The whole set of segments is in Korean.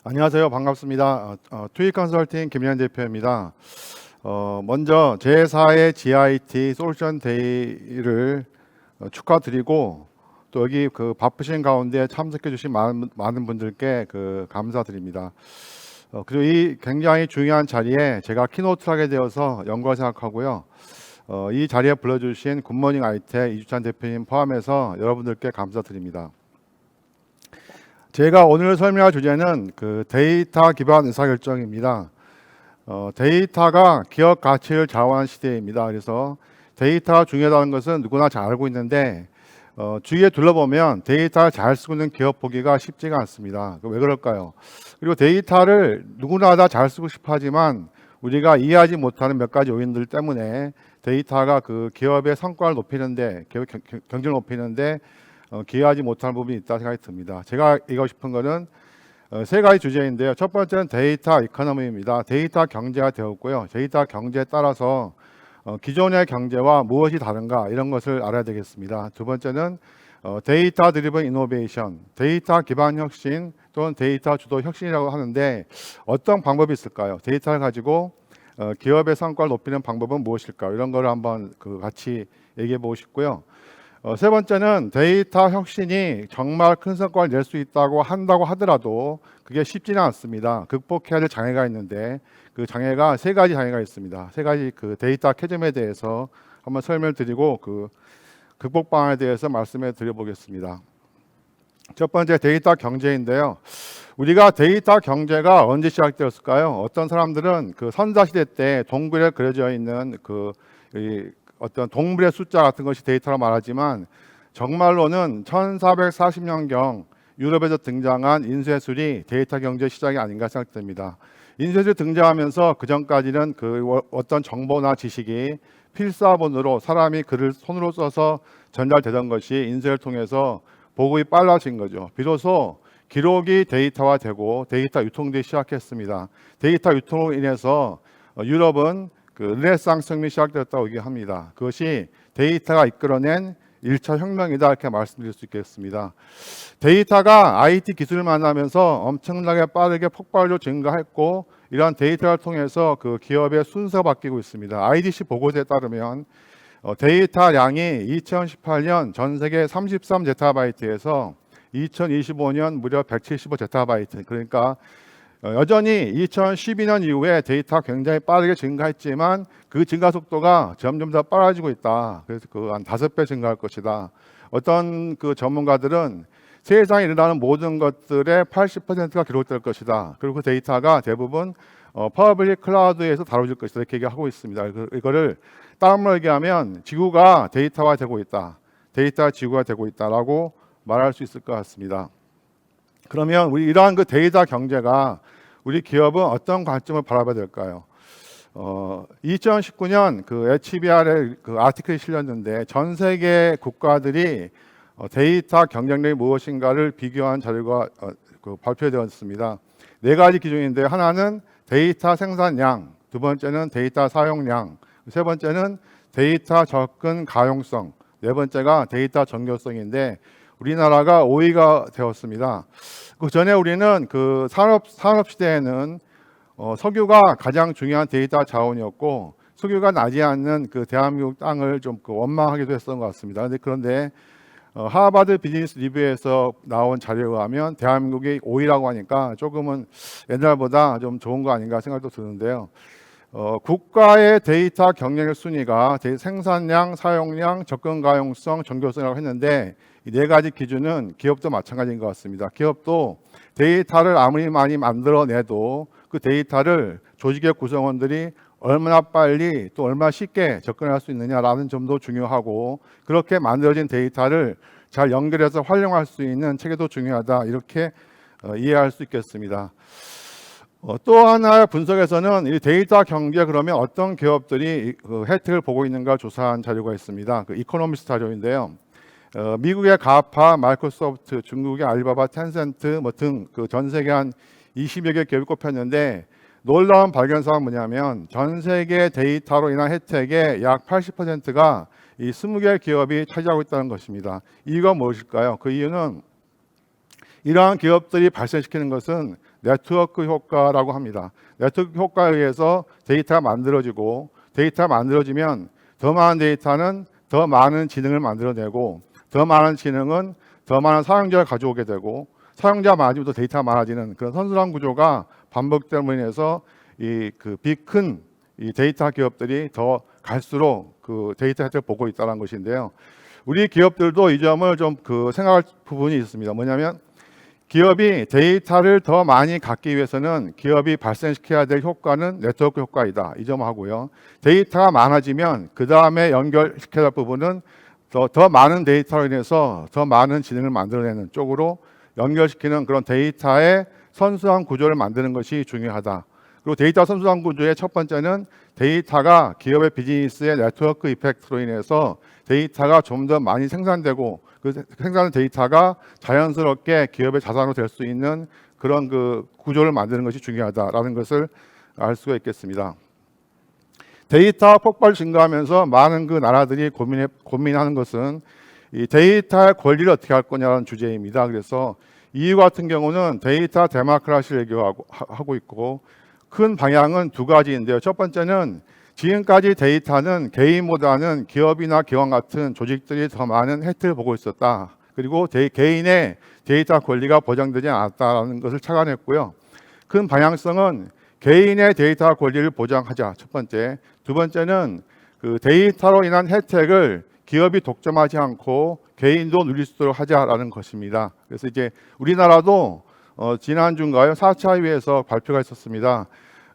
안녕하세요. 반갑습니다. 투익 컨설팅 김현 대표입니다. 먼저 제4회 GIT 솔루션 데이를 축하드리고 또 여기 바쁘신 가운데 참석해 주신 많은 분들께 감사드립니다. 그리고 이 굉장히 중요한 자리에 제가 키노트를 하게 되어서 영광을 생각하고요. 이 자리에 불러주신 굿모닝 아이텍 이주찬 대표님 포함해서 여러분들께 감사드립니다. 제가 오늘 설명할 주제는 데이터 기반 의사결정입니다. 데이터가 기업 가치를 좌우하는 시대입니다. 그래서 데이터가 중요하다는 것은 누구나 잘 알고 있는데 주위에 둘러보면 데이터를 잘 쓰고 있는 기업 보기가 쉽지가 않습니다. 왜 그럴까요? 그리고 데이터를 누구나 다 잘 쓰고 싶어 하지만 우리가 이해하지 못하는 몇 가지 요인들 때문에 데이터가 기업의 성과를 높이는데, 기업 경쟁을 높이는데 기여하지 못하는 부분이 있다 생각이 듭니다. 제가 얘기하고 싶은 것은 세 가지 주제인데요. 첫 번째는 데이터 이코노미입니다. 데이터 경제가 되었고요. 데이터 경제에 따라서 기존의 경제와 무엇이 다른가 이런 것을 알아야 되겠습니다. 두 번째는 데이터 드리븐 이노베이션, 데이터 기반 혁신 또는 데이터 주도 혁신이라고 하는데 어떤 방법이 있을까요? 데이터를 가지고 기업의 성과를 높이는 방법은 무엇일까요? 이런 거를 한번 같이 얘기해 보고 싶고요. 세 번째는 데이터 혁신이 정말 큰 성과를 낼 수 있다고 한다고 하더라도 그게 쉽지는 않습니다. 극복해야 될 장애가 있는데 그 장애가 세 가지 장애가 있습니다. 세 가지 데이터 캐즘에 대해서 한번 설명을 드리고 극복 방안에 대해서 말씀해 드려보겠습니다. 첫 번째 데이터 경제인데요. 우리가 데이터 경제가 언제 시작되었을까요? 어떤 사람들은 선사시대 때 동굴에 그려져 있는 어떤 동물의 숫자 같은 것이 데이터로 말하지만 정말로는 1440년경 유럽에서 등장한 인쇄술이 데이터 경제 시작이 아닌가 생각됩니다. 인쇄술이 등장하면서 그 전까지는 어떤 정보나 지식이 필사본으로 사람이 글을 손으로 써서 전달되던 것이 인쇄를 통해서 보급이 빨라진 거죠. 비로소 기록이 데이터화되고 데이터 유통되기 시작했습니다. 데이터 유통으로 인해서 유럽은 르네상스 혁명이 시작되었다고 얘기합니다. 그것이 데이터가 이끌어낸 1차 혁명이다 이렇게 말씀드릴 수 있겠습니다. 데이터가 IT 기술을 만나면서 엄청나게 빠르게 폭발적으로 증가했고 이러한 데이터를 통해서 기업의 순서가 바뀌고 있습니다. IDC 보고서에 따르면 데이터량이 2018년 전 세계 33제타바이트에서 2025년 무려 175제타바이트, 그러니까 여전히 2012년 이후에 데이터 굉장히 빠르게 증가했지만 그 증가 속도가 점점 더 빨라지고 있다. 그래서 한 5배 증가할 것이다. 어떤 전문가들은 세상에 일어나는 모든 것들의 80%가 기록될 것이다. 그리고 그 데이터가 대부분 퍼블릭 클라우드에서 다뤄질 것이다. 이렇게 얘기하고 있습니다. 이거를 다른 말로 얘기하면 지구가 데이터화되고 있다. 데이터 지구가 되고 있다라고 말할 수 있을 것 같습니다. 그러면 우리 이러한 데이터 경제가 우리 기업은 어떤 관점을 바라봐야 될까요? 2019년 HBR에 아티클이 실렸는데 전 세계 국가들이 데이터 경쟁력이 무엇인가를 비교한 자료가 발표되었습니다. 네 가지 기준인데 하나는 데이터 생산량, 두 번째는 데이터 사용량, 세 번째는 데이터 접근 가용성, 네 번째가 데이터 정교성인데 우리나라가 5위가 되었습니다. 그 전에 우리는 산업 시대에는 석유가 가장 중요한 데이터 자원이었고 석유가 나지 않는 대한민국 땅을 좀 원망하기도 했던 것 같습니다. 그런데 하버드 비즈니스 리뷰에서 나온 자료에 의하면 대한민국이 5위라고 하니까 조금은 옛날보다 좀 좋은 거 아닌가 생각도 드는데요. 국가의 데이터 경쟁력 순위가 생산량, 사용량, 접근 가용성, 정교성이라고 했는데 이 네 가지 기준은 기업도 마찬가지인 것 같습니다. 기업도 데이터를 아무리 많이 만들어내도 그 데이터를 조직의 구성원들이 얼마나 빨리 또 얼마나 쉽게 접근할 수 있느냐라는 점도 중요하고 그렇게 만들어진 데이터를 잘 연결해서 활용할 수 있는 체계도 중요하다 이렇게 이해할 수 있겠습니다. 또 하나의 분석에서는 이 데이터 경제 그러면 어떤 기업들이 혜택을 보고 있는가 조사한 자료가 있습니다. 이코노미스트 자료인데요. 미국의 가파, 마이크로소프트, 중국의 알리바바, 텐센트 등 전 세계 한 20여 개 기업이 꼽혔는데 놀라운 발견사항은 뭐냐면 전 세계 데이터로 인한 혜택의 약 80%가 이 20개 기업이 차지하고 있다는 것입니다. 이유가 무엇일까요? 그 이유는 이러한 기업들이 발생시키는 것은 네트워크 효과라고 합니다. 네트워크 효과에 의해서 데이터가 만들어지고 데이터가 만들어지면 더 많은 데이터는 더 많은 지능을 만들어내고 더 많은 지능은 더 많은 사용자를 가져오게 되고 사용자 많아지면 또 데이터가 많아지는 그런 선순환 구조가 반복됨으로 인해서 이 큰 이 데이터 기업들이 더 갈수록 그 데이터 혜택을 보고 있다는 것인데요. 우리 기업들도 이 점을 좀 생각할 부분이 있습니다. 뭐냐면 기업이 데이터를 더 많이 갖기 위해서는 기업이 발생시켜야 될 효과는 네트워크 효과이다. 이 점 하고요. 데이터가 많아지면 그 다음에 연결시켜야 할 부분은 더 많은 데이터로 인해서 더 많은 지능을 만들어내는 쪽으로 연결시키는 그런 데이터의 선순환 구조를 만드는 것이 중요하다. 그리고 데이터 선순환 구조의 첫 번째는 데이터가 기업의 비즈니스의 네트워크 이펙트로 인해서 데이터가 좀 더 많이 생산되고 그 생산된 데이터가 자연스럽게 기업의 자산으로 될 수 있는 그런 구조를 만드는 것이 중요하다라는 것을 알 수가 있겠습니다. 데이터 폭발 증가하면서 많은 나라들이 고민하는 것은 이 데이터의 권리를 어떻게 할 거냐는 주제입니다. 그래서 EU 같은 경우는 데이터 데모크라시를 얘기하고 있고 큰 방향은 두 가지인데요. 첫 번째는 지금까지 데이터는 개인보다는 기업이나 기관 같은 조직들이 더 많은 혜택을 보고 있었다. 그리고 개인의 데이터 권리가 보장되지 않았다는 것을 착안했고요. 큰 방향성은 개인의 데이터 권리를 보장하자. 첫 번째. 두 번째는 데이터로 인한 혜택을 기업이 독점하지 않고 개인도 누릴 수 있도록 하자라는 것입니다. 그래서 이제 우리나라도 지난주인가요? 4차 회의에서 발표가 있었습니다.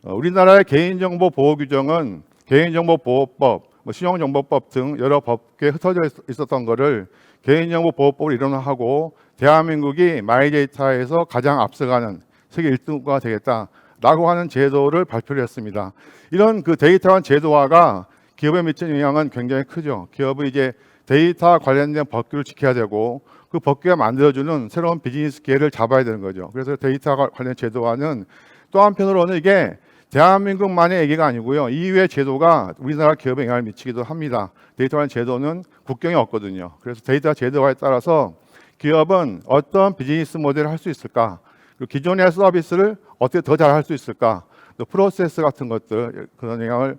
우리나라의 개인정보 보호 규정은 개인정보보호법, 신용정보법 등 여러 법규에 흩어져 있었던 것을 개인정보보호법을 일원화하고 대한민국이 마이데이터에서 가장 앞서가는 세계 1등국가 되겠다라고 하는 제도를 발표를 했습니다. 이런 데이터화 제도화가 기업에 미치는 영향은 굉장히 크죠. 기업은 이제 데이터 관련된 법규를 지켜야 되고 그 법규가 만들어주는 새로운 비즈니스 기회를 잡아야 되는 거죠. 그래서 데이터 관련 제도화는 또 한편으로는 이게 대한민국만의 얘기가 아니고요. EU의 제도가 우리나라 기업에 영향을 미치기도 합니다. 데이터 관련 제도는 국경이 없거든요. 그래서 데이터 제도화에 따라서 기업은 어떤 비즈니스 모델을 할 수 있을까? 그리고 기존의 서비스를 어떻게 더 잘 할 수 있을까? 또 프로세스 같은 것들 그런 영향을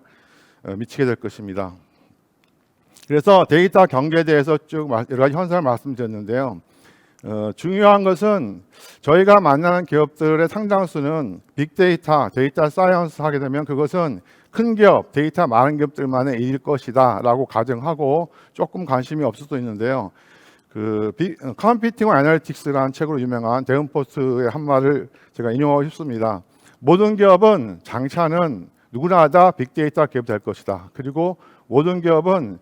미치게 될 것입니다. 그래서 데이터 경제에 대해서 쭉 여러 가지 현상을 말씀드렸는데요. 중요한 것은 저희가 만나는 기업들의 상당수는 빅데이터, 데이터 사이언스 하게 되면 그것은 큰 기업, 데이터 많은 기업들만의 일일 것이다 라고 가정하고 조금 관심이 없을 수도 있는데요. Competing on Analytics라는 책으로 유명한 데븐포스의 한 말을 제가 인용하고 싶습니다. 모든 기업은 장차는 누구나 다 빅데이터 기업이 될 것이다. 그리고 모든 기업은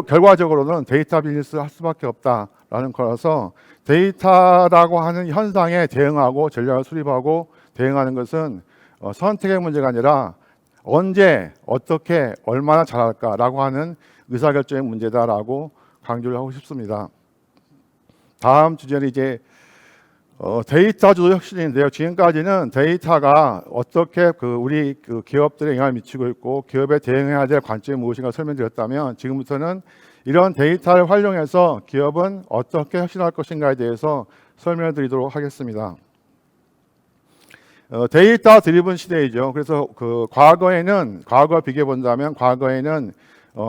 결과적으로는 데이터 비즈니스를 할 수밖에 없다라는 거라서 데이터라고 하는 현상에 대응하고 전략을 수립하고 대응하는 것은 선택의 문제가 아니라 언제, 어떻게, 얼마나 잘할까라고 하는 의사결정의 문제다라고 강조를 하고 싶습니다. 다음 주제는 이제 데이터 주도 혁신인데요. 지금까지는 데이터가 어떻게 우리 기업들에 영향을 미치고 있고 기업에 대응해야 될 관점이 무엇인가 설명드렸다면 지금부터는 이런 데이터를 활용해서 기업은 어떻게 혁신할 것인가에 대해서 설명을 드리도록 하겠습니다. 데이터 드리븐 시대이죠. 그래서 과거와 비교해 본다면 과거에는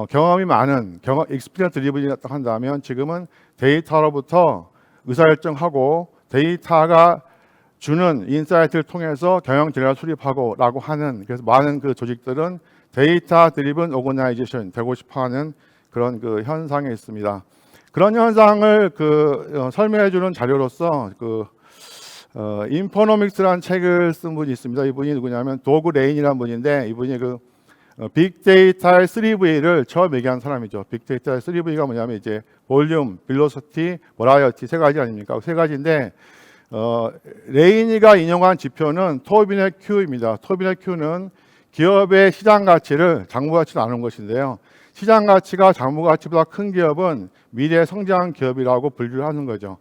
경험이 많은 익스피리언스 드리븐이라고 한다면 지금은 데이터로부터 의사결정하고 데이터가 주는 인사이트를 통해서 경영 전략을 수립하고라고 하는 그래서 많은 조직들은 데이터 드리븐 오거나이제이션 되고 싶어하는 그런 현상에 있습니다. 그런 현상을 설명해주는 자료로서 인포노믹스라는 책을 쓴 분이 있습니다. 이분이 누구냐면 도그 레인이라는 분인데 이분이 빅데이터의 3V를 처음 얘기한 사람이죠. 빅데이터의 3V가 뭐냐면 이제 볼륨, 빌로시티, 버라이어티 세 가지 아닙니까? 세 가지인데 레이니가 인용한 지표는 토빈의 Q입니다. 토빈의 Q는 기업의 시장 가치를 장부 가치로 나누는 것인데요. 시장 가치가 장부 가치보다 큰 기업은 미래 성장 기업이라고 분류를 하는 거죠.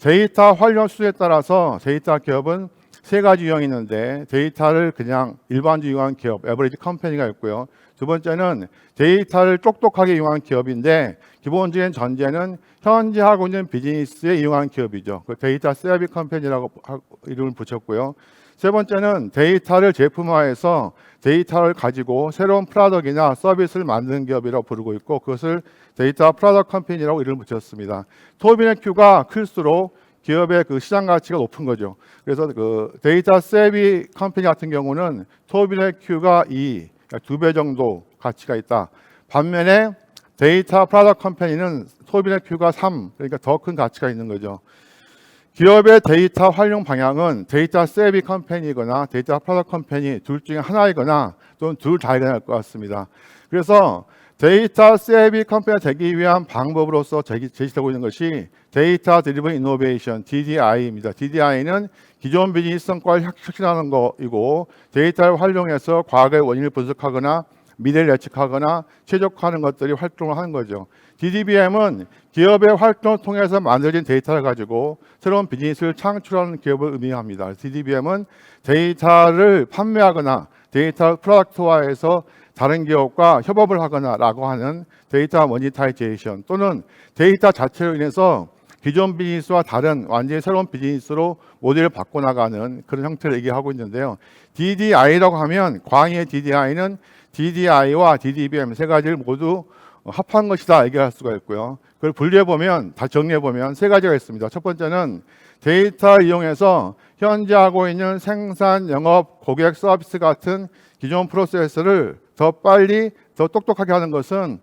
데이터 활용 수준에 따라서 데이터 기업은 세 가지 유형이 있는데 데이터를 그냥 일반적으로 이용한 기업, 에버리지 컴퍼니가 있고요. 두 번째는 데이터를 똑똑하게 이용한 기업인데 기본적인 전제는 현재 하고 있는 비즈니스에 이용한 기업이죠. 그 데이터 세비 컴퍼니라고 이름을 붙였고요. 세 번째는 데이터를 제품화해서 데이터를 가지고 새로운 프로덕트나 서비스를 만드는 기업이라고 부르고 있고 그것을 데이터 프로덕트 컴퍼니라고 이름을 붙였습니다. 토빈의 Q가 클수록 기업의 그 시장 가치가 높은 거죠. 그래서 그 데이터 세비 컴퍼니 같은 경우는 토빈의 Q가 2, 그러니까 2배 정도 가치가 있다. 반면에 데이터 프로덕트 컴퍼니는 토빈의 Q가 3, 그러니까 더 큰 가치가 있는 거죠. 기업의 데이터 활용 방향은 데이터 세비 컴퍼니거나 데이터 프로덕트 컴퍼니 둘 중에 하나이거나 또는 둘 다이거나 할 것 같습니다. 그래서 데이터 세비 컴퍼니가 되기 위한 방법으로서 제시되고 있는 것이 데이터 드리븐 이노베이션 DDI입니다. DDI는 기존 비즈니스 성과를 혁신하는 것이고 데이터를 활용해서 과거의 원인을 분석하거나 미래를 예측하거나 최적화하는 것들이 활동을 하는 거죠. DDBM은 기업의 활동을 통해서 만들어진 데이터를 가지고 새로운 비즈니스를 창출하는 기업을 의미합니다. DDBM은 데이터를 판매하거나 데이터 프로덕트화해서 다른 기업과 협업을 하거나라고 하는 데이터 모니타이제이션 또는 데이터 자체로 인해서 기존 비즈니스와 다른 완전히 새로운 비즈니스로 모델을 바꿔나가는 그런 형태를 얘기하고 있는데요. DDI라고 하면 광의의 DDI는 DDI와 DDBM 세 가지를 모두 합한 것이다 얘기할 수가 있고요. 그걸 분리해보면, 다 정리해보면 세 가지가 있습니다. 첫 번째는 데이터를 이용해서 현재 하고 있는 생산, 영업, 고객 서비스 같은 기존 프로세스를 더 빨리, 더 똑똑하게 하는 것은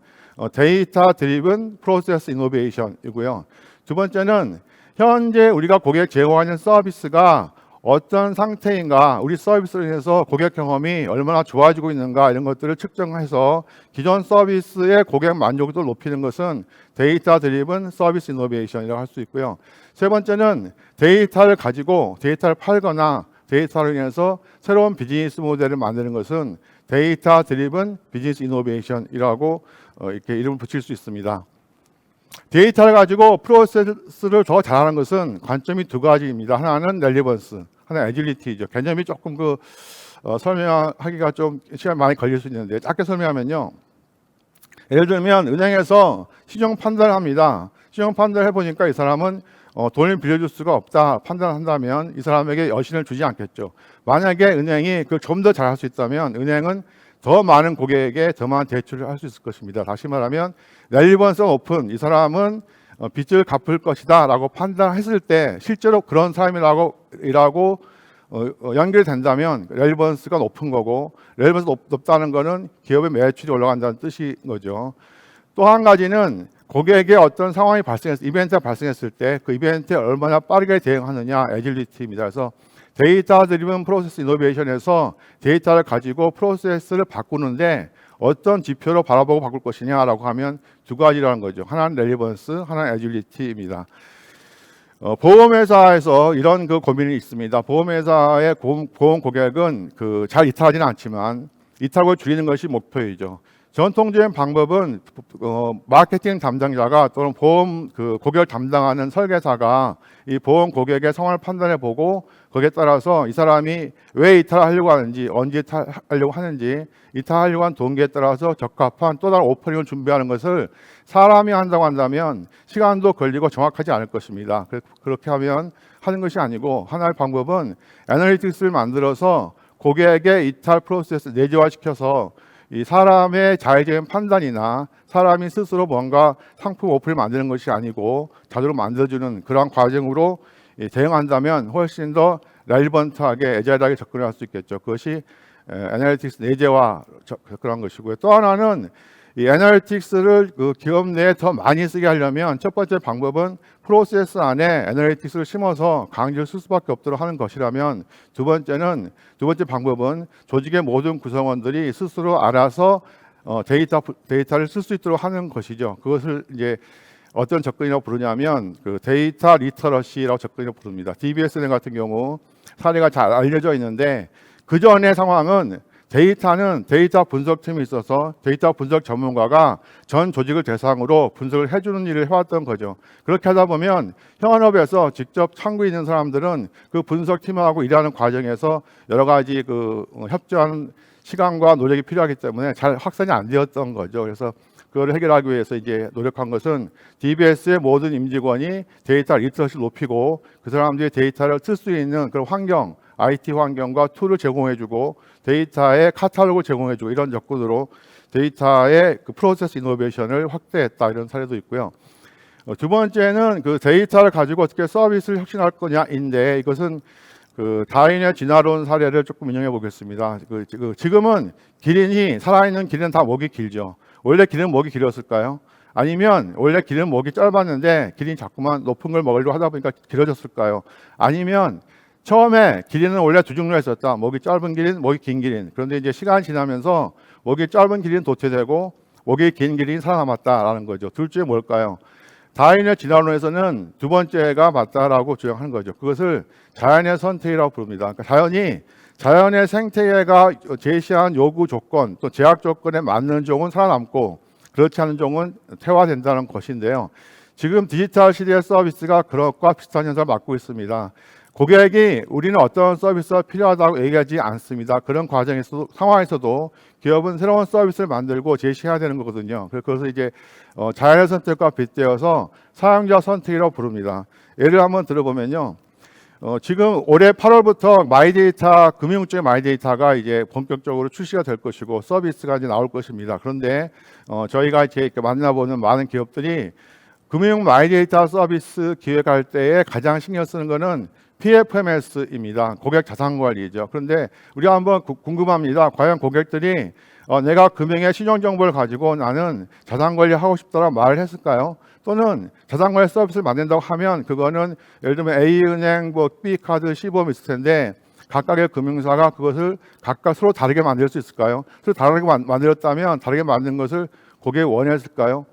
데이터 드리븐 프로세스 이노베이션이고요. 두 번째는 현재 우리가 고객 제공하는 서비스가 어떤 상태인가, 우리 서비스로 인해서 고객 경험이 얼마나 좋아지고 있는가 이런 것들을 측정해서 기존 서비스의 고객 만족도를 높이는 것은 데이터 드리븐 서비스 이노베이션이라고 할 수 있고요. 세 번째는 데이터를 가지고 데이터를 팔거나 데이터로 인해서 새로운 비즈니스 모델을 만드는 것은 데이터 드리븐 비즈니스 이노베이션이라고 이렇게 이름을 붙일 수 있습니다. 데이터를 가지고 프로세스를 더 잘하는 것은 관점이 두 가지입니다. 하나는 렐리번스, 하나는 애질리티죠. 개념이 조금 설명하기가 좀 시간 많이 걸릴 수 있는데 짧게 설명하면요. 예를 들면 은행에서 신용 판단을 합니다. 신용 판단을 해보니까 이 사람은 돈을 빌려줄 수가 없다 판단한다면 이 사람에게 여신을 주지 않겠죠. 만약에 은행이 그걸 좀 더 잘할 수 있다면 은행은 더 많은 고객에게 더 많은 대출을 할 수 있을 것입니다. 다시 말하면 렐리번스 오픈, 이 사람은 빚을 갚을 것이다 라고 판단했을 때 실제로 그런 사람이라고 연결된다면 렐리번스가 높은 거고, 렐리번스 높다는 거는 기업의 매출이 올라간다는 뜻인 거죠. 또 한 가지는 고객의 어떤 상황이 이벤트가 발생했을 때 그 이벤트에 얼마나 빠르게 대응하느냐, 애질리티입니다. 그래서 데이터 드리븐 프로세스 이노베이션에서 데이터를 가지고 프로세스를 바꾸는데 어떤 지표로 바라보고 바꿀 것이냐라고 하면 두 가지라는 거죠. 하나는 렐리번스, 하나는 애질리티입니다. 보험회사에서 이런 고민이 있습니다. 보험회사의 보험 고객은 잘 이탈하지는 않지만 이탈을 줄이는 것이 목표이죠. 전통적인 방법은 마케팅 담당자가 또는 보험 고객을 담당하는 설계사가 이 보험 고객의 상황을 판단해 보고 거기에 따라서 이 사람이 왜 이탈하려고 하는지, 언제 이탈하려고 하는지, 이탈하려고 한 동기에 따라서 적합한 또 다른 오퍼닝을 준비하는 것을 사람이 한다고 한다면 시간도 걸리고 정확하지 않을 것입니다. 그렇게 하는 것이 아니고 하나의 방법은 애널리틱스를 만들어서 고객의 이탈 프로세스 내재화시켜서 이 사람의 자의적인 판단이나 사람이 스스로 뭔가 상품 오프를 만드는 것이 아니고 자동으로 만들어주는 그러한 과정으로 대응한다면 훨씬 더 렐리번트하게 애절하게 접근할 수 있겠죠. 그것이 애널리틱스 내재화 그런 것이고요. 또 하나는 이 애널리틱스를 기업 내에 더 많이 쓰게 하려면 첫 번째 방법은 프로세스 안에 애널리틱스를 심어서 강제로 쓸 수밖에 없도록 하는 것이라면 두 번째 방법은 조직의 모든 구성원들이 스스로 알아서 데이터를 쓸 수 있도록 하는 것이죠. 그것을 이제 어떤 접근이라고 부르냐면 데이터 리터러시라고 접근이라고 부릅니다. DBS은행 같은 경우 사례가 잘 알려져 있는데 그 전의 상황은 데이터는 데이터 분석팀이 있어서 데이터 분석 전문가가 전 조직을 대상으로 분석을 해주는 일을 해왔던 거죠. 그렇게 하다 보면 현업에서 직접 창구에 있는 사람들은 그 분석팀하고 일하는 과정에서 여러 가지 협조하는 시간과 노력이 필요하기 때문에 잘 확산이 안 되었던 거죠. 그래서 그걸 해결하기 위해서 이제 노력한 것은 DBS의 모든 임직원이 데이터 리터러시를 높이고 그 사람들이 데이터를 쓸 수 있는 그런 환경, IT 환경과 툴을 제공해주고 데이터의 카탈로그를 제공해주고 이런 접근으로 데이터의 프로세스 이노베이션을 확대했다 이런 사례도 있고요. 두 번째는 그 데이터를 가지고 어떻게 서비스를 혁신할 거냐인데 이것은 다인의 진화론 사례를 조금 인용해 보겠습니다. 지금은 기린이 살아있는 기린은 다 목이 길죠. 원래 기린은 목이 길었을까요? 아니면 원래 기린은 목이 짧았는데 기린이 자꾸만 높은 걸 먹으려고 하다 보니까 길어졌을까요? 아니면 처음에 기린은 원래 두 종류가 있었다. 목이 짧은 기린, 목이 긴 기린. 그런데 이제 시간이 지나면서 목이 짧은 기린은 도태되고 목이 긴 기린이 살아남았다라는 거죠. 둘 중에 뭘까요? 다윈의 진화론에서는 두 번째가 맞다라고 주장하는 거죠. 그것을 자연의 선택이라고 부릅니다. 그러니까 자연의 생태계가 제시한 요구 조건 또 제약 조건에 맞는 종은 살아남고 그렇지 않은 종은 퇴화된다는 것인데요. 지금 디지털 시대의 서비스가 그것과 비슷한 현상을 맞고 있습니다. 고객이 우리는 어떤 서비스가 필요하다고 얘기하지 않습니다. 그런 상황에서도 기업은 새로운 서비스를 만들고 제시해야 되는 거거든요. 그래서 이제 자연의 선택과 빗대어서 사용자 선택이라고 부릅니다. 예를 한번 들어보면요. 지금 올해 8월부터 마이데이터 금융 쪽의 마이데이터가 이제 본격적으로 출시가 될 것이고 서비스가 이제 나올 것입니다. 그런데 저희가 이제 만나보는 많은 기업들이 금융 마이데이터 서비스 기획할 때에 가장 신경 쓰는 거는 PFMS입니다. 고객 자산 관리죠. 그런데 우리가 한번 궁금합니다. 과연 고객들이 내가 금융의 신용 정보를 가지고 나는 자산 관리하고 싶다라고 말을 했을까요? 또는 자산 관리 서비스를 만든다고 하면 그거는 예를 들면 A은행, B카드, C보험 있을 텐데 각각의 금융사가 그것을 각각 서로 다르게 만들 수 있을까요? 서로 다르게 만들었다면 다르게 만든 것을 고객이 원했을까요?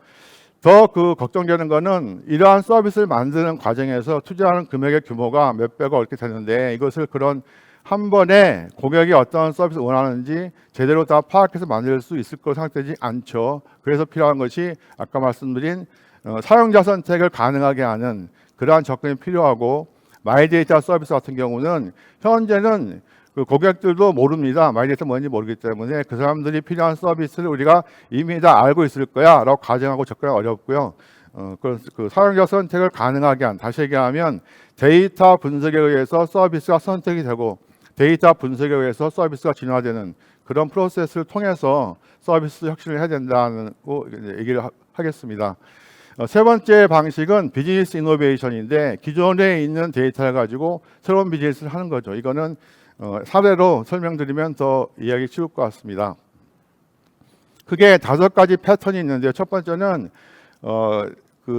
더 걱정되는 거는 이러한 서비스를 만드는 과정에서 투자하는 금액의 규모가 몇 배가 이렇게 되는데 이것을 그런 한 번에 고객이 어떤 서비스를 원하는지 제대로 다 파악해서 만들 수 있을 거로 생각되지 않죠. 그래서 필요한 것이 아까 말씀드린 사용자 선택을 가능하게 하는 그러한 접근이 필요하고 마이데이터 서비스 같은 경우는 현재는 고객들도 모릅니다. 마이데이터 뭔지 모르기 때문에 그 사람들이 필요한 서비스를 우리가 이미 다 알고 있을 거야 라고 가정하고 접근하기 어렵고요. 사용자 선택을 가능하게 한, 다시 얘기하면 데이터 분석에 의해서 서비스가 선택이 되고 데이터 분석에 의해서 서비스가 진화되는 그런 프로세스를 통해서 서비스 혁신을 해야 된다는 얘기를 하겠습니다. 세 번째 방식은 비즈니스 이노베이션인데 기존에 있는 데이터를 가지고 새로운 비즈니스를 하는 거죠. 이거는 사례로 설명드리면 더 이해하기 쉬울 것 같습니다. 크게 5가지 패턴이 있는데요. 첫 번째는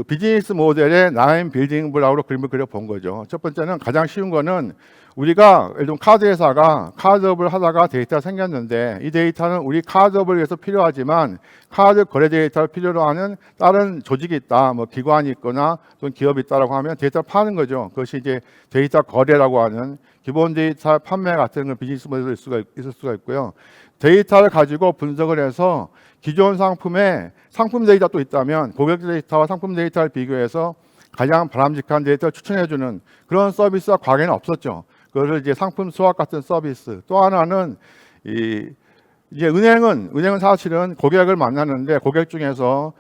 비즈니스 모델의 9 빌딩 블록으로 그림을 그려본 거죠. 첫 번째는 가장 쉬운 거는 우리가 예를 들면 카드 회사가 카드업을 하다가 데이터가 생겼는데 이 데이터는 우리 카드업을 위해서 필요하지만 카드 거래 데이터를 필요로 하는 다른 조직이 있다, 기관이 있거나 또는 기업이 있다라고 하면 데이터를 파는 거죠. 그것이 이제 데이터 거래라고 하는 기본 데이터 판매 같은 비즈니스 모델이 있을 수가 있고요. 데이터를 가지고 분석을 해서 기존 상품에 상품 데이터 또 있다면 고객 데이터와 상품 데이터를 비교해서 가장 바람직한 데이터를 추천해주는 그런 서비스가 과거에는 없었죠. 그것을 이제 상품 수학 같은 서비스. 또 하나는 이제 은행은 사실은 고객을 만나는데 고객 중에서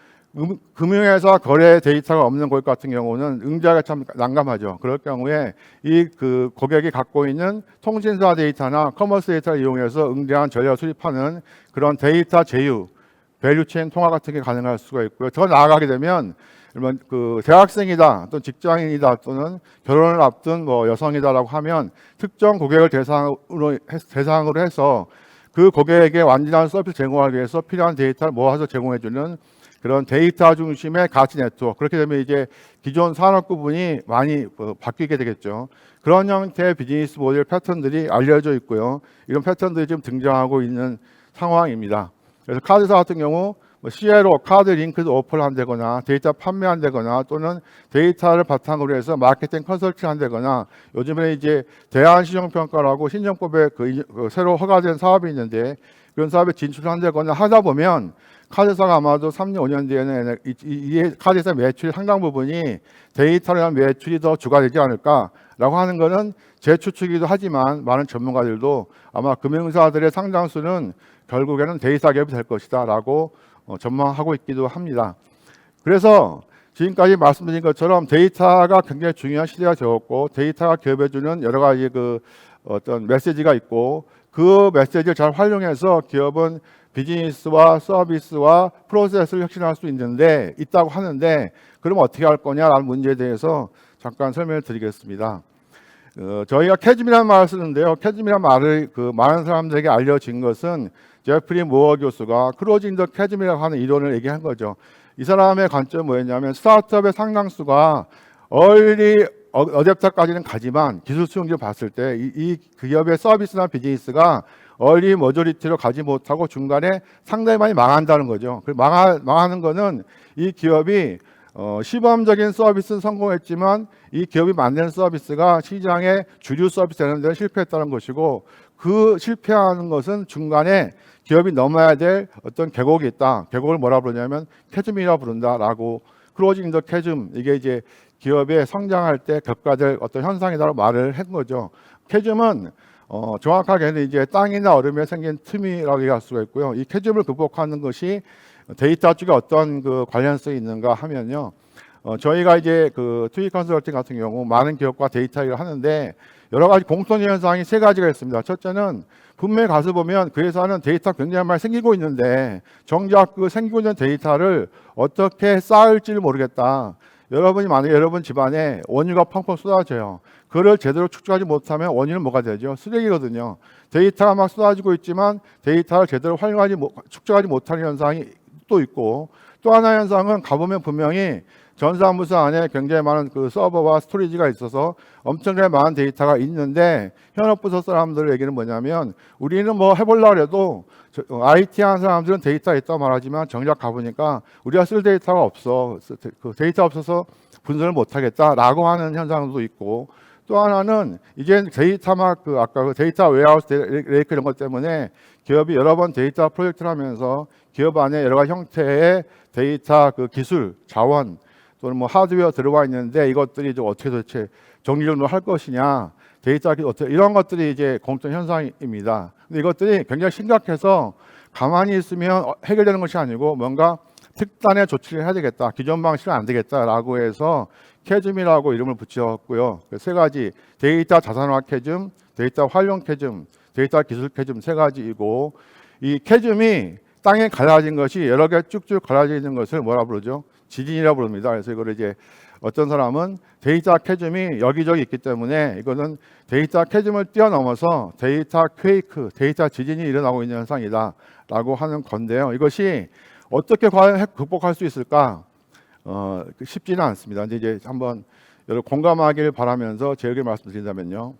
금융회사 거래 데이터가 없는 고객 같은 경우는 응대하기가 참 난감하죠. 그럴 경우에 고객이 갖고 있는 통신사 데이터나 커머스 데이터를 이용해서 응대한 전략을 수립하는 그런 데이터 제휴, 밸류체인 통화 같은 게 가능할 수가 있고요. 더 나아가게 되면 대학생이다, 또는 직장인이다, 또는 결혼을 앞둔 여성이다라고 하면 특정 고객을 대상으로 해서 그 고객에게 완전한 서비스 제공하기 위해서 필요한 데이터를 모아서 제공해주는 그런 데이터 중심의 가치 네트워크. 그렇게 되면 이제 기존 산업 구분이 많이 바뀌게 되겠죠. 그런 형태의 비즈니스 모델 패턴들이 알려져 있고요. 이런 패턴들이 지금 등장하고 있는 상황입니다. 그래서 카드사 같은 경우 뭐 CLO, 카드 링크드 오퍼를 한다거나 데이터 판매한다거나 또는 데이터를 바탕으로 해서 마케팅 컨설팅 한다거나 요즘에 이제 대한신용평가라고 신정법에 그 새로 허가된 사업이 있는데 그런 사업에 진출한다거나 하다 보면 카드사가 아마도 3년, 5년 뒤에는 이 카드사 매출 상당 부분이 데이터로 한 매출이 더 주가되지 않을까라고 하는 것은 제 추측이기도 하지만 많은 전문가들도 아마 금융사들의 상당수는 결국에는 데이터 기업이 될 것이다 라고 전망하고 있기도 합니다. 그래서 지금까지 말씀드린 것처럼 데이터가 굉장히 중요한 시대가 되었고 데이터가 기업에 주는 여러 가지 그 어떤 메시지가 있고 그 메시지를 잘 활용해서 기업은 비즈니스와 서비스와 프로세스를 혁신할 수 있다고 하는데 그럼 어떻게 할 거냐라는 문제에 대해서 잠깐 설명을 드리겠습니다. 저희가 캐즘이라는 말을 쓰는데요. 캐즘이라는 말을 그 많은 사람들에게 알려진 것은 제프리 모어 교수가 크로징 더 캐즘이라고 하는 이론을 얘기한 거죠. 이 사람의 관점은 뭐였냐면 스타트업의 상당수가 얼리 어댑터까지는 가지만 기술 수용률을 봤을 때 이 기업의 서비스나 비즈니스가 얼리 머저리티로 가지 못하고 중간에 상당히 많이 망한다는 거죠. 망하는 거는 이 기업이 시범적인 서비스는 성공했지만 이 기업이 만드는 서비스가 시장의 주류 서비스 되는 데는 실패했다는 것이고 그 실패하는 것은 중간에 기업이 넘어야 될 어떤 계곡이 있다. 계곡을 뭐라 부르냐면 캐즘이라고 부른다라고 크로징 더 캐즘 이게 이제 기업의 성장할 때 겪어야 어떤 현상이라고 말을 한 거죠. 캐즘은 정확하게는 이제 땅이나 얼음에 생긴 틈이라고 얘기할 수가 있고요. 이 캐즘을 극복하는 것이 데이터 쪽에 어떤 그 관련성이 있는가 하면요. 저희가 이제 그 투이 컨설팅 같은 경우 많은 기업과 데이터 일을 하는데 여러 가지 공통 현상이 세 가지가 있습니다. 첫째는 분명히 가서 보면 그 회사는 데이터 굉장히 많이 생기고 있는데 정작 그 생기고 있는 데이터를 어떻게 쌓을지를 모르겠다. 여러분이 만약에 여러분 집안에 원유가 펑펑 쏟아져요. 그걸 제대로 축적하지 못하면 원유는 뭐가 되죠? 쓰레기거든요. 데이터가 막 쏟아지고 있지만 데이터를 제대로 축적하지 못하는 현상이 또 있고 또 하나의 현상은 가보면 분명히 전사무소 안에 굉장히 많은 그 서버와 스토리지가 있어서 엄청나게 많은 데이터가 있는데 현업부서 사람들의 얘기는 뭐냐면 우리는 뭐 해보려고 해도 IT 하는 사람들은 데이터가 있다고 말하지만 정작 가보니까 우리가 쓸 데이터가 없어. 그 데이터 없어서 분석을 못하겠다라고 하는 현상도 있고 또 하나는 이제 데이터 아까 그 데이터 웨어하우스 레이크 이런 것 때문에 기업이 여러 번 데이터 프로젝트를 하면서 기업 안에 여러 가지 형태의 데이터 그 기술, 자원 또는 뭐 하드웨어 들어와 있는데 이것들이 좀 어떻게 도대체 정리정돈 할 것이냐 데이터 어떻게 이런 것들이 이제 공통 현상입니다. 근데 이것들이 굉장히 심각해서 가만히 있으면 해결되는 것이 아니고 뭔가 특단의 조치를 해야 되겠다. 기존 방식은 안 되겠다라고 해서 캐즘이라고 이름을 붙였고요. 세 가지 데이터 자산화 캐즘, 데이터 활용 캐즘, 데이터 기술 캐즘 세 가지이고 이 캐즘이 땅에 갈라진 것이 여러 개 쭉쭉 갈라져 있는 것을 뭐라 부르죠? 지진이라고 부릅니다. 그래서 이거를 이제 어떤 사람은 데이터 캐즘이 여기저기 있기 때문에 이거는 데이터 캐즘을 뛰어넘어서 데이터 퀘이크, 데이터 지진이 일어나고 있는 현상이다라고 하는 건데요. 이것이 어떻게 과연 극복할 수 있을까? 쉽지는 않습니다. 근데 이제 한번 여러분 공감하기를 바라면서 제 의견을 말씀드린다면요.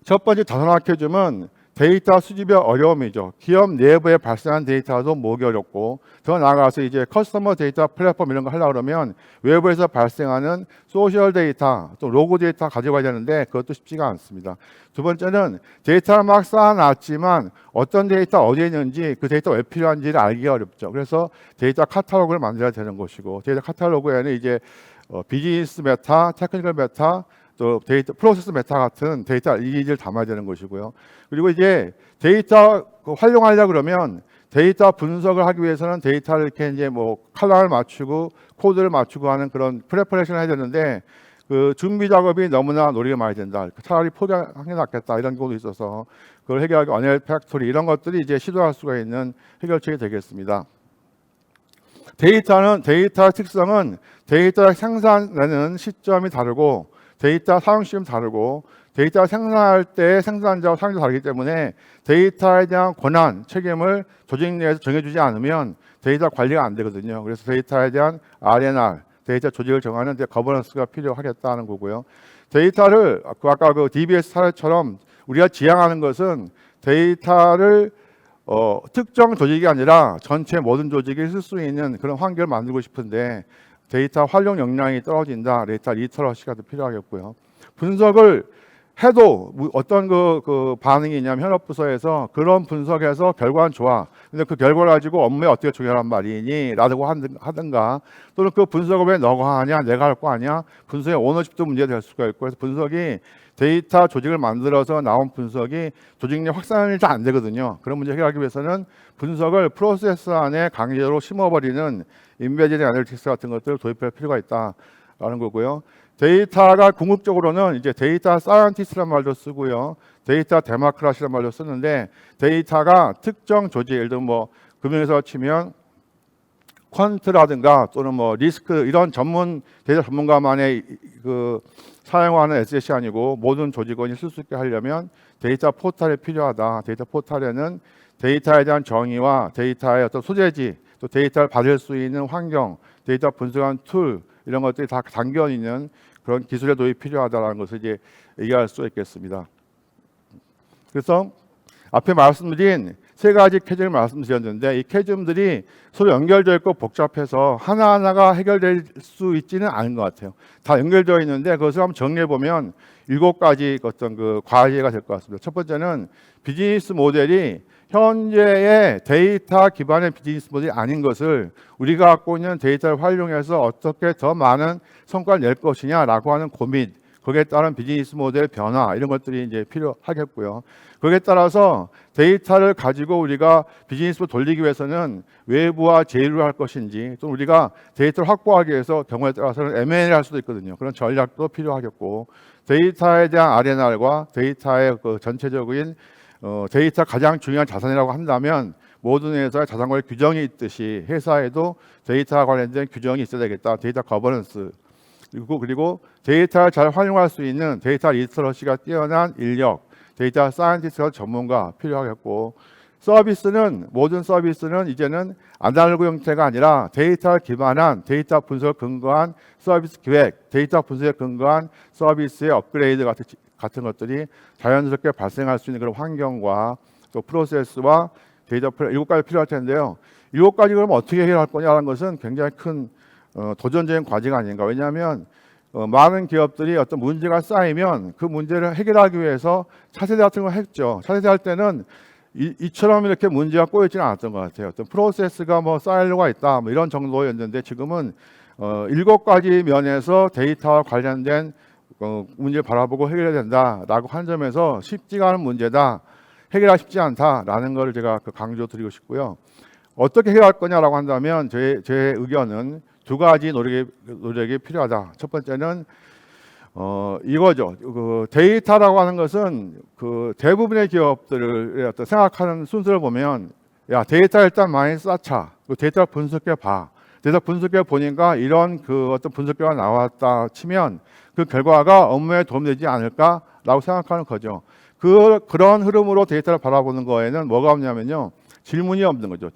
첫 번째 자산화 캐즘은 데이터 수집의 어려움이죠. 기업 내부에 발생한 데이터도 모으기 어렵고 더 나아가서 이제 커스터머 데이터 플랫폼 이런 거 하려고 그러면 외부에서 발생하는 소셜 데이터 또 로그 데이터 가져가야 되는데 그것도 쉽지가 않습니다. 두 번째는 데이터를 막 쌓아놨지만 어떤 데이터 어디에 있는지 그 데이터 왜 필요한지를 알기가 어렵죠. 그래서 데이터 카탈로그를 만들어야 되는 것이고 데이터 카탈로그에는 이제 비즈니스 메타, 테크니컬 메타 또 데이터 프로세스 메타 같은 데이터 이미지를 담아야 되는 것이고요. 그리고 이제 데이터 활용하려 그러면 데이터 분석을 하기 위해서는 데이터를 이렇게 이제 뭐 컬러를 맞추고 코드를 맞추고 하는 그런 프레퍼레이션을 해야 되는데 그 준비 작업이 너무나 노리가 많이 된다. 차라리 포기하는 게 낫겠다 이런 경우도 있어서 그걸 해결하기 언엘 팩토리 이런 것들이 이제 시도할 수가 있는 해결책이 되겠습니다. 데이터 특성은 데이터 생산되는 시점이 다르고 데이터 사용 시점이 다르고 데이터 생산할 때 생산자와 사용자 다르기 때문에 데이터에 대한 권한, 책임을 조직 내에서 정해주지 않으면 데이터 관리가 안 되거든요. 그래서 데이터에 대한 R&R, 데이터 조직을 정하는 거버넌스가 필요하겠다는 거고요. 데이터를 아까 그 DBS 사례처럼 우리가 지향하는 것은 데이터를 특정 조직이 아니라 전체 모든 조직이 쓸 수 있는 그런 환경을 만들고 싶은데 데이터 활용 역량이 떨어진다. 데이터 리터러시가 더 필요하겠고요. 분석을 해도 어떤 그 반응이 있냐면 현업부서에서 그런 분석해서 결과는 좋아. 근데 그 결과를 가지고 업무에 어떻게 적용하란 말이니? 라고 하든가 또는 그 분석을 왜 너가 하냐? 내가 할 거 아니야? 분석의 오너십도 문제가 될 수가 있고 그래서 분석이 데이터 조직을 만들어서 나온 분석이 조직 내 확산이 잘 안 되거든요. 그런 문제 해결하기 위해서는 분석을 프로세스 안에 강제로 심어버리는 인베디드 애널리틱스 같은 것들을 도입할 필요가 있다라는 거고요. 데이터가 궁극적으로는 이제 데이터 사이언티스트란 말도 쓰고요. 데이터 데모크라시란 말도 쓰는데 데이터가 특정 조직, 예를 들면 뭐 금융에서 치면 퀀트라든가 또는 뭐 리스크 이런 전문 데이터 전문가만의 그 사용하는 SS이 아니고 모든 조직원이 쓸 수 있게 하려면 데이터 포털이 필요하다. 데이터 포털에는 데이터에 대한 정의와 데이터의 어떤 소재지, 또 데이터를 받을 수 있는 환경, 데이터 분석한 툴 이런 것들이 다 담겨 있는 그런 기술의 도입이 필요하다는 것을 이제 얘기할 수 있겠습니다. 그래서 앞에 말씀드린 세 가지 캐즘을 말씀드렸는데 이 캐즘들이 서로 연결되어 있고 복잡해서 하나하나가 해결될 수 있지는 않은 것 같아요. 다 연결되어 있는데 그것을 한번 정리해 보면 7가지 어떤 그 과제가 될 것 같습니다. 첫 번째는 비즈니스 모델이 현재의 데이터 기반의 비즈니스 모델이 아닌 것을 우리가 갖고 있는 데이터를 활용해서 어떻게 더 많은 성과를 낼 것이냐라고 하는 고민, 거기에 따른 비즈니스 모델 변화 이런 것들이 이제 필요하겠고요. 거기에 따라서 데이터를 가지고 우리가 비즈니스로 돌리기 위해서는 외부와 제휴를 할 것인지 또 우리가 데이터를 확보하기 위해서 경우에 따라서는 M&A를 할 수도 있거든요. 그런 전략도 필요하겠고 데이터에 대한 R&R과 데이터의 그 전체적인 데이터 가장 중요한 자산이라고 한다면 모든 회사에 자산관리 규정이 있듯이 회사에도 데이터와 관련된 규정이 있어야 되겠다. 데이터 거버넌스 그리고 데이터를 잘 활용할 수 있는 데이터 리터러시가 뛰어난 인력, 데이터 사이언티스트 전문가 필요하겠고 서비스는 모든 서비스는 이제는 아날로그 형태가 아니라 데이터를 기반한 데이터 분석을 근거한 서비스 기획, 데이터 분석에 근거한 서비스의 업그레이드 같은 것들이 자연스럽게 발생할 수 있는 그런 환경과 또 프로세스와 데이터 7가지 필요할 텐데요. 7가지 그러면 어떻게 해결할 거냐는 것은 굉장히 큰 도전적인 과제가 아닌가. 왜냐하면 많은 기업들이 어떤 문제가 쌓이면 그 문제를 해결하기 위해서 차세대 같은 걸 했죠. 차세대 할 때는 이처럼 이렇게 문제가 꼬여지는 않았던 것 같아요. 어떤 프로세스가 뭐 쌓이려고 있다 뭐 이런 정도였는데 지금은 7가지 면에서 드이터와 관련된 문제를 바라보고 해결해야 된다라고 한 점에서 쉽지가 않은 문제다. 해결하기 쉽지 않다라는 걸 제가 강조드리고 싶고요. 어떻게 해결할 거냐라고 한다면 제 의견은 2가지 노력이 필요하다. 첫 번째는 이거죠. 그 데이터라고 하는 것은 그 대부분의 기업들을 어떤 생각하는 순서를 보면 야 데이터 일단 많이 쌓자. 그 데이터 분석해 봐. 데이터 분석해 보니까 이런 그 어떤 분석 결과가 나왔다 치면 그 결과가 업무에 도움되지 않을까라고 생각하는 거죠. 그런 흐름으로 데이터를 바라보는 거에는 뭐가 없냐면요. 질문이 없는 거죠.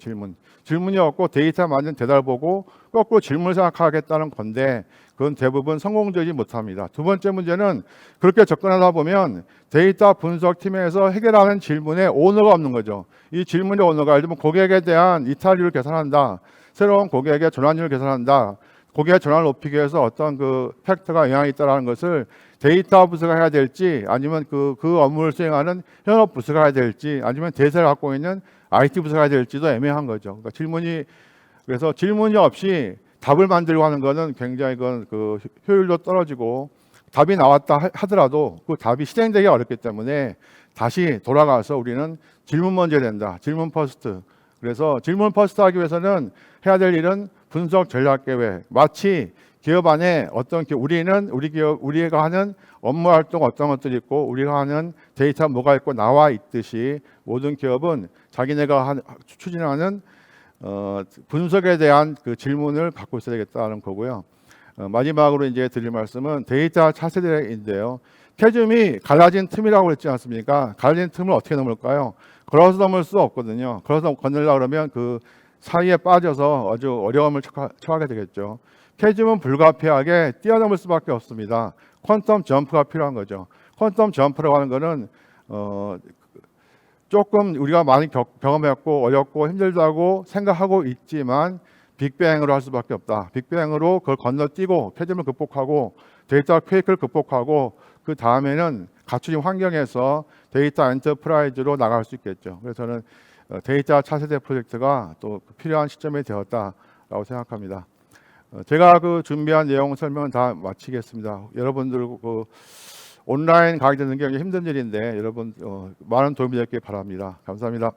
질문이 없고 데이터 맞는 대답을 보고 거꾸로 질문을 생각하겠다는 건데 그건 대부분 성공적이지 못합니다. 2번째 문제는 그렇게 접근하다 보면 데이터 분석팀에서 해결하는 질문에 오너가 없는 거죠. 이 질문의 오너가 예를 들면 고객에 대한 이탈률을 계산한다. 새로운 고객의 전환율을 계산한다. 고객의 전환을 높이기 위해서 어떤 그 팩터가 영향이 있다는 것을 데이터 부서가 해야 될지 아니면 그 업무를 수행하는 현업 부서가 해야 될지 아니면 대세를 갖고 있는 IT 부서가 해야 될지도 애매한 거죠. 그러니까 그래서 질문이 없이 답을 만들고 하는 거는 굉장히 그 효율도 떨어지고 답이 나왔다 하더라도 그 답이 실행되기 어렵기 때문에 다시 돌아가서 우리는 질문 먼저 해야 된다. 질문 퍼스트. 그래서 질문 퍼스트 하기 위해서는 해야 될 일은 분석 전략 계획. 마치 기업 안에 우리가 하는 업무 활동 어떤 것들이 있고 우리가 하는 데이터 뭐가 있고 나와 있듯이 모든 기업은 자기네가 추진하는 분석에 대한 그 질문을 갖고 있어야 되겠다는 거고요. 마지막으로 이제 드릴 말씀은 데이터 차세대인데요. 캐즘이 갈라진 틈이라고 그랬지 않습니까? 갈라진 틈을 어떻게 넘을까요? 걸어서 넘을 수 없거든요. 걸어서 건너려고 그러면 그 사이에 빠져서 아주 어려움을 처하게 되겠죠. 캐즘은 불가피하게 뛰어넘을 수밖에 없습니다. 퀀텀 점프가 필요한 거죠. 퀀텀 점프라고 하는 거는 조금 우리가 많이 경험했고 어렵고 힘들다고 생각하고 있지만 빅뱅으로 할 수밖에 없다. 빅뱅으로 그걸 건너뛰고 폐점을 극복하고 데이터 퀘이크를 극복하고 그 다음에는 갖추진 환경에서 데이터 엔터프라이즈로 나갈 수 있겠죠. 그래서 저는 데이터 차세대 프로젝트가 또 필요한 시점이 되었다라고 생각합니다. 제가 그 준비한 내용 설명은 다 마치겠습니다. 여러분들 그 온라인 강의 듣는 게 굉장히 힘든 일인데 여러분 많은 도움이 됐길 바랍니다. 감사합니다.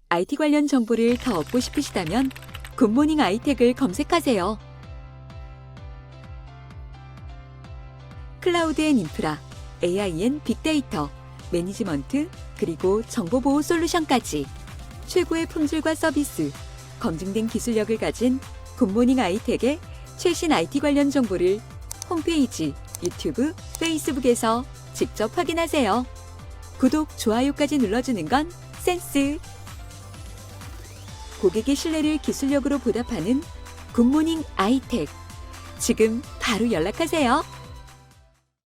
IT 관련 정보를 더 얻고 싶으시다면 굿모닝 아이텍을 검색하세요. 클라우드 앤 인프라, AI 앤 빅데이터, 매니지먼트, 그리고 정보보호 솔루션까지 최고의 품질과 서비스, 검증된 기술력을 가진 굿모닝 아이텍의 최신 IT 관련 정보를 홈페이지, 유튜브, 페이스북에서 직접 확인하세요. 구독, 좋아요까지 눌러주는 건 센스! 고객의 신뢰를 기술력으로 보답하는 굿모닝 아이텍. 지금 바로 연락하세요.